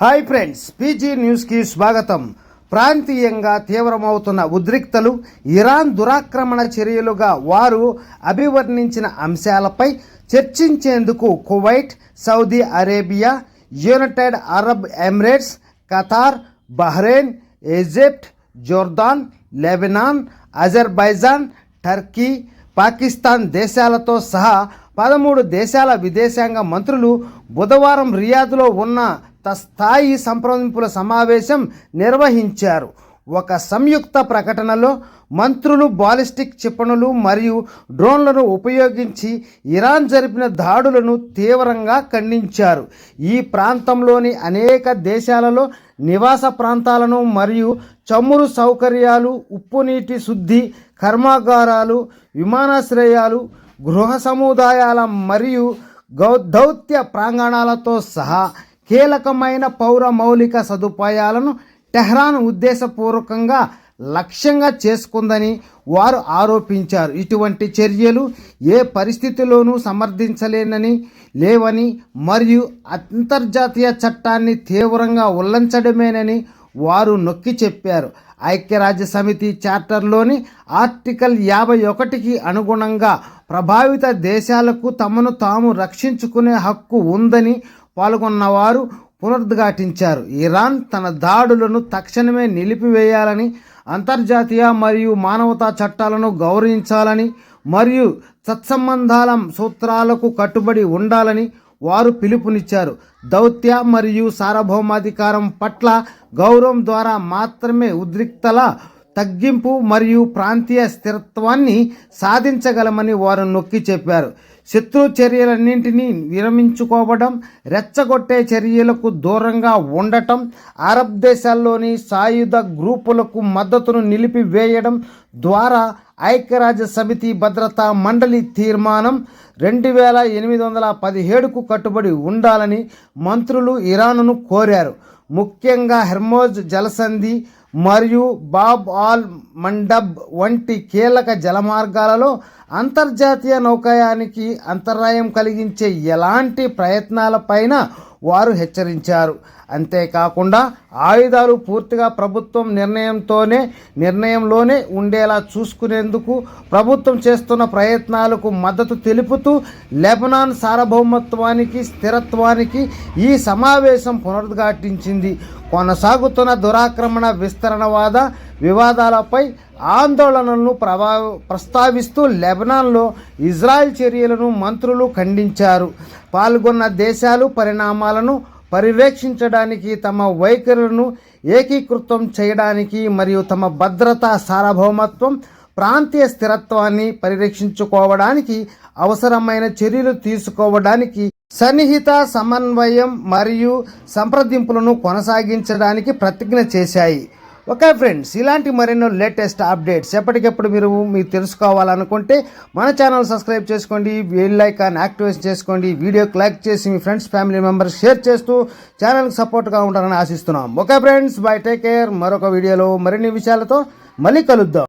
Hi friends, PG న్యూస్కి స్వాగతం. ప్రాంతీయంగా తీవ్రమవుతున్న ఉద్రిక్తలు, ఇరాన్ దురాక్రమణ చర్యలుగా వారు అభివర్ణించిన అంశాలపై చర్చించేందుకు Kuwait, Saudi Arabia, United Arab Emirates, Qatar, Bahrain, Egypt, Jordan, Lebanon, Azerbaijan, Turkey, Pakistan దేశాలతో సహా 13 దేశాల విదేశాంగ మంత్రులు బుధవారం రియాద్లో ఉన్నత స్థాయి సంప్రదింపుల సమావేశం నిర్వహించారు. ఒక సంయుక్త ప్రకటనలో మంత్రులు బాలిస్టిక్ క్షిపణులు మరియు డ్రోన్లను ఉపయోగించి ఇరాన్ జరిపిన దాడులను తీవ్రంగా ఖండించారు. ఈ ప్రాంతంలోని అనేక దేశాలలో నివాస ప్రాంతాలను మరియు చమురు సౌకర్యాలు, ఉప్పునీటి శుద్ధి కర్మాగారాలు, విమానాశ్రయాలు, గృహ సముదాయాల మరియు దౌత్య ప్రాంగణాలతో సహా కీలకమైన పౌర మౌలిక సదుపాయాలను టెహ్రాన్ ఉద్దేశపూర్వకంగా లక్ష్యంగా చేసుకుందని వారు ఆరోపించారు. ఇటువంటి చర్యలు ఏ పరిస్థితిలోనూ సమర్థించలేనని లేవని మరియు అంతర్జాతీయ చట్టాన్ని తీవ్రంగా ఉల్లంఘించడమేనని వారు నొక్కి చెప్పారు. ఐక్యరాజ్య సమితి చార్టర్లోని ఆర్టికల్ 51కి అనుగుణంగా ప్రభావిత దేశాలకు తమను తాము రక్షించుకునే హక్కు ఉందని పాల్గొన్నవారు పునరుద్ఘాటించారు. ఇరాన్ తన దాడులను తక్షణమే నిలిపివేయాలని, అంతర్జాతీయ మరియు మానవతా చట్టాలను గౌరవించాలని మరియు సత్సంబంధాల సూత్రాలకు కట్టుబడి ఉండాలని వారు పిలుపునిచ్చారు. దౌత్య మరియు సార్వభౌమాధికారం పట్ల గౌరవం ద్వారా మాత్రమే ఉద్రిక్తల తగ్గింపు మరియు ప్రాంతీయ స్థిరత్వాన్ని సాధించగలమని వారు నొక్కి చెప్పారు. శత్రు చర్యలన్నింటినీ విరమించుకోవడం, రెచ్చగొట్టే చర్యలకు దూరంగా ఉండటం, అరబ్ దేశాల్లోని సాయుధ గ్రూపులకు మద్దతును నిలిపివేయడం ద్వారా ఐక్యరాజ్య సమితి భద్రతా మండలి తీర్మానం 2817కు కట్టుబడి ఉండాలని మంత్రులు ఇరాన్ను కోరారు. ముఖ్యంగా హెర్మోజ్ జలసంధి మరియు బాబ్ ఆల్ మండబ్ వంటి కీలక జలమార్గాలలో అంతర్జాతీయ నౌకాయానికి అంతరాయం కలిగించే ఎలాంటి ప్రయత్నాలపైన వారు హెచ్చరించారు. అంతేకాకుండా ఆయుధాలు పూర్తిగా ప్రభుత్వం నిర్ణయంలోనే ఉండేలా చూసుకునేందుకు ప్రభుత్వం చేస్తున్న ప్రయత్నాలకు మద్దతు తెలుపుతూ లెబనాన్ సార్వభౌమత్వానికి, స్థిరత్వానికి ఈ సమావేశం పునరుద్ఘాటించింది. కొనసాగుతున్న దురాక్రమణ, విస్తరణవాద వివాదాలపై ఆందోళనలను ప్రస్తావిస్తూ లెబనాన్లో ఇజ్రాయెల్ చర్యలను మంత్రులు ఖండించారు. పాల్గొన్న దేశాలు పరిణామాలను పర్యవేక్షించడానికి, తమ వైఖరులను ఏకీకృతం చేయడానికి మరియు తమ భద్రతా సార్వభౌమత్వం, ప్రాంతీయ స్థిరత్వాన్ని పరిరక్షించుకోవడానికి అవసరమైన చర్యలు తీసుకోవడానికి సన్నిహిత సమన్వయం మరియు సంప్రదింపులను కొనసాగించడానికి ప్రతిజ్ఞ చేశాయి. ఓకే ఫ్రెండ్స్, ఇలాంటి మరెన్నో లేటెస్ట్ అప్డేట్స్ ఎప్పటికెప్పుడు మీరు తెలుసుకోవాలనుకుంటే మన ఛానల్ సబ్స్క్రైబ్ చేసుకోండి, బెల్ ఐకాన్ యాక్టివేట్ చేసుకోండి, వీడియోకి లైక్ చేసి మీ ఫ్రెండ్స్, ఫ్యామిలీ మెంబర్స్ షేర్ చేస్తూ ఛానల్కి సపోర్ట్గా ఉంటారని ఆశిస్తున్నాం. Okay friends, by, take care. మరొక వీడియోలో మరిన్ని విషయాలతో మళ్ళీ కలుద్దాం.